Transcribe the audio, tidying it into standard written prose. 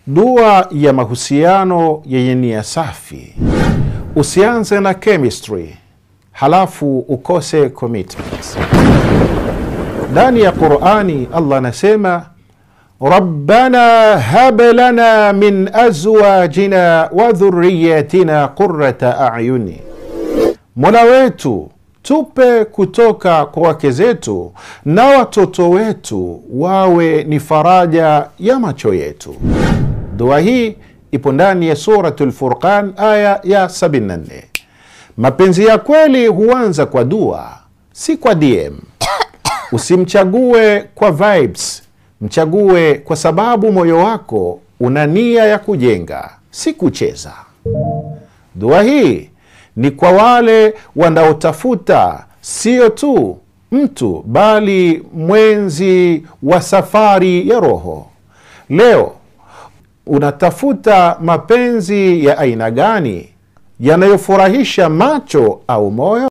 Dua ya mahusiano yenye nia safi. Usianze na chemistry halafu ukose commitment. Ndani ya Qur'ani Allah anasema, Rabbana hab lana min azwajina wa dhurriyyatina qurrata a'yuni. Mola wetu, tupe kutoka kwa wake zetu na watoto wetu wawe ni faraja ya macho yetu. Dua hii ipo ndani ya Suratul Furqan aya ya 74. Mapenzi ya kweli huanza kwa dua, si kwa DM. Usimchague kwa vibes, mchague kwa sababu moyo wako una nia ya kujenga, si kucheza. Dua hii ni kwa wale wanaotafuta sio tu mtu bali mwenzi wa safari ya roho. Leo unatafuta mapenzi ya aina gani yanayofurahisha macho au moyo?